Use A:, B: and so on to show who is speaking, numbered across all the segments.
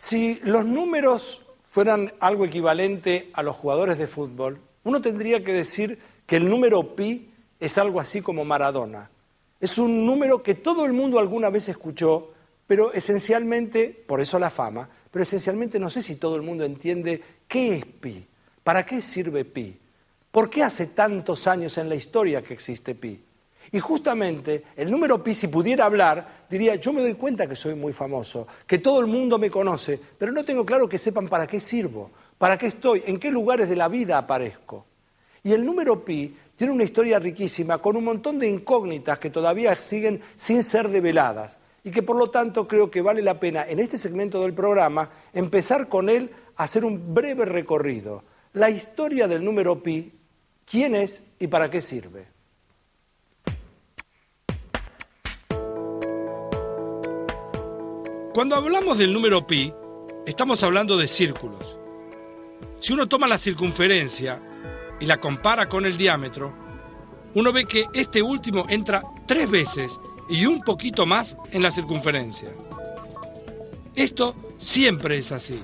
A: Si los números fueran algo equivalente a los jugadores de fútbol, uno tendría que decir que el número pi es algo así como Maradona. Es un número que todo el mundo alguna vez escuchó, pero esencialmente, por eso la fama, pero esencialmente no sé si todo el mundo entiende qué es pi, para qué sirve pi, por qué hace tantos años en la historia que existe pi. Y justamente el número pi, si pudiera hablar, diría, yo me doy cuenta que soy muy famoso, que todo el mundo me conoce, pero no tengo claro que sepan para qué sirvo, para qué estoy, en qué lugares de la vida aparezco. Y el número pi tiene una historia riquísima, con un montón de incógnitas que todavía siguen sin ser develadas, y que por lo tanto creo que vale la pena, en este segmento del programa, empezar con él a hacer un breve recorrido. La historia del número pi, quién es y para qué sirve.
B: Cuando hablamos del número pi, estamos hablando de círculos. Si uno toma la circunferencia y la compara con el diámetro, uno ve que este último entra 3 veces y un poquito más en la circunferencia. Esto siempre es así.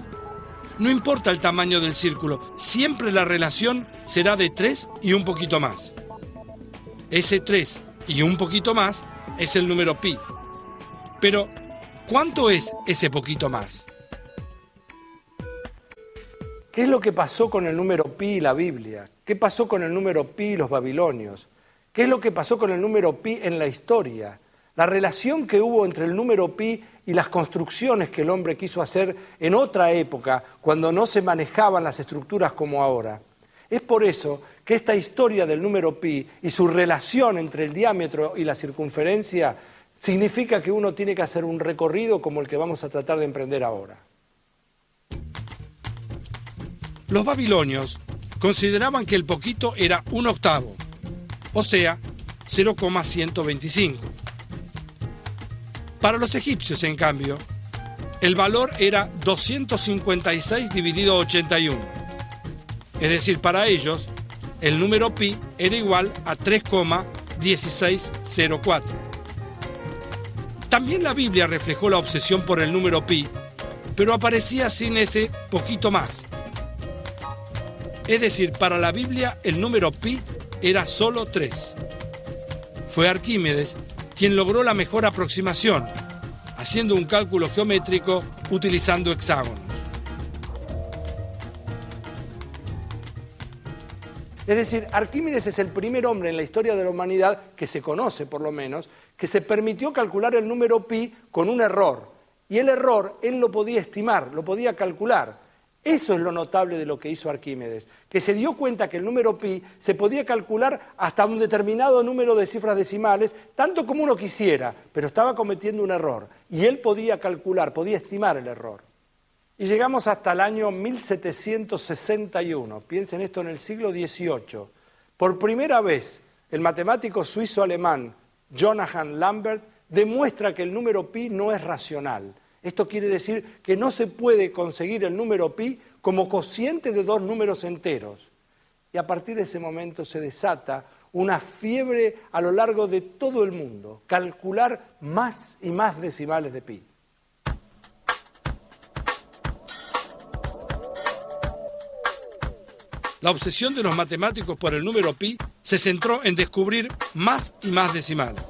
B: No importa el tamaño del círculo, siempre la relación será de 3 y un poquito más. Ese 3 y un poquito más es el número pi. Pero, ¿cuánto es ese poquito más?
A: ¿Qué es lo que pasó con el número pi y la Biblia? ¿Qué pasó con el número pi y los babilonios? ¿Qué es lo que pasó con el número pi en la historia? La relación que hubo entre el número pi y las construcciones que el hombre quiso hacer en otra época, cuando no se manejaban las estructuras como ahora. Es por eso que esta historia del número pi y su relación entre el diámetro y la circunferencia significa que uno tiene que hacer un recorrido como el que vamos a tratar de emprender ahora.
B: Los babilonios consideraban que el poquito era 1/8, o sea, 0,125. Para los egipcios, en cambio, el valor era 256 dividido 81. Es decir, para ellos, el número pi era igual a 3,1604. También la Biblia reflejó la obsesión por el número pi, pero aparecía sin ese poquito más. Es decir, para la Biblia el número pi era solo 3. Fue Arquímedes quien logró la mejor aproximación, haciendo un cálculo geométrico utilizando hexágonos.
A: Es decir, Arquímedes es el primer hombre en la historia de la humanidad, que se conoce por lo menos, que se permitió calcular el número pi con un error. Y el error él lo podía estimar, lo podía calcular. Eso es lo notable de lo que hizo Arquímedes, que se dio cuenta que el número pi se podía calcular hasta un determinado número de cifras decimales, tanto como uno quisiera, pero estaba cometiendo un error. Y él podía calcular, podía estimar el error. Y llegamos hasta el año 1761. Piensen esto, en el siglo XVIII. Por primera vez, el matemático suizo-alemán Johann Lambert demuestra que el número pi no es racional. Esto quiere decir que no se puede conseguir el número pi como cociente de 2 números enteros. Y a partir de ese momento se desata una fiebre a lo largo de todo el mundo, calcular más y más decimales de pi.
B: La obsesión de los matemáticos por el número pi se centró en descubrir más y más decimales.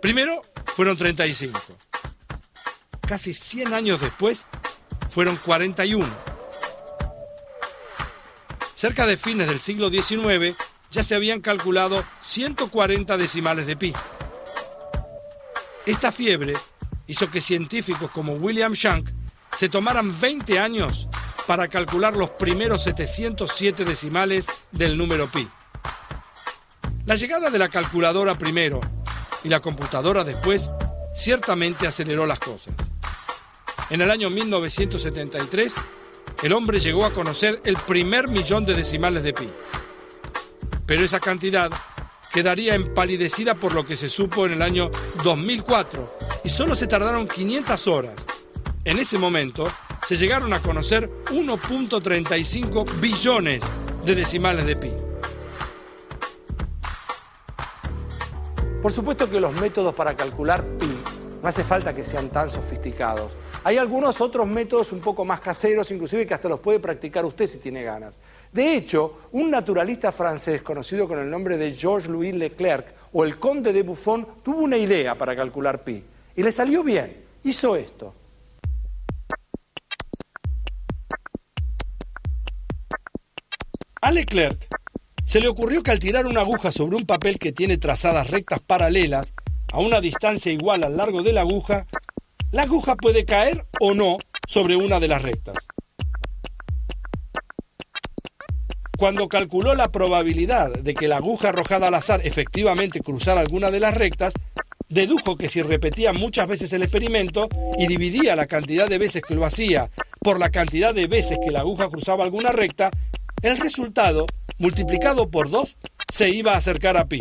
B: Primero fueron 35. Casi 100 años después, fueron 41. Cerca de fines del siglo XIX, ya se habían calculado 140 decimales de pi. Esta fiebre hizo que científicos como William Shank se tomaran 20 años para calcular los primeros 707 decimales del número pi. La llegada de la calculadora primero y la computadora después ciertamente aceleró las cosas. En el año 1973, el hombre llegó a conocer el primer millón de decimales de pi. Pero esa cantidad quedaría empalidecida por lo que se supo en el año 2004 y solo se tardaron 500 horas. En ese momento se llegaron a conocer 1.35 billones de decimales de pi.
A: Por supuesto que los métodos para calcular pi No hace falta que sean tan sofisticados. Hay algunos otros métodos un poco más caseros, inclusive que hasta los puede practicar usted si tiene ganas. De hecho, un naturalista francés conocido con el nombre de Georges-Louis Leclerc, o el conde de Buffon, tuvo una idea para calcular pi. Y le salió bien. Hizo esto.
B: A Leclerc se le ocurrió que al tirar una aguja sobre un papel que tiene trazadas rectas paralelas a una distancia igual al largo de la aguja puede caer o no sobre una de las rectas. Cuando calculó la probabilidad de que la aguja arrojada al azar efectivamente cruzara alguna de las rectas, dedujo que si repetía muchas veces el experimento y dividía la cantidad de veces que lo hacía por la cantidad de veces que la aguja cruzaba alguna recta, el resultado, multiplicado por 2, se iba a acercar a pi.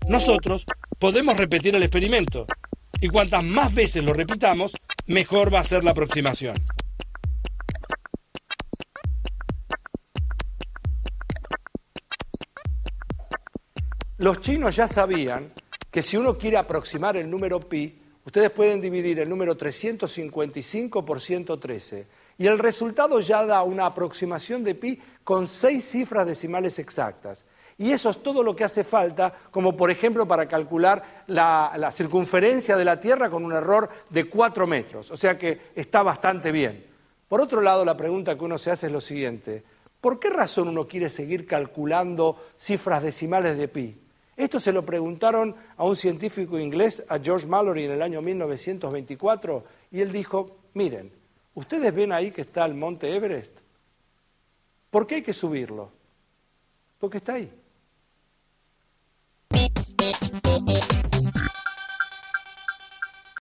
B: Nosotros podemos repetir el experimento, y cuantas más veces lo repitamos, mejor va a ser la aproximación.
A: Los chinos ya sabían que si uno quiere aproximar el número pi, ustedes pueden dividir el número 355 por 113 y el resultado ya da una aproximación de pi con 6 cifras decimales exactas. Y eso es todo lo que hace falta, como por ejemplo para calcular la circunferencia de la Tierra con un error de 4 metros. O sea que está bastante bien. Por otro lado, la pregunta que uno se hace es lo siguiente. ¿Por qué razón uno quiere seguir calculando cifras decimales de pi? Esto se lo preguntaron a un científico inglés, a George Mallory, en el año 1924, y él dijo, miren, ¿ustedes ven ahí que está el monte Everest? ¿Por qué hay que subirlo? Porque está ahí.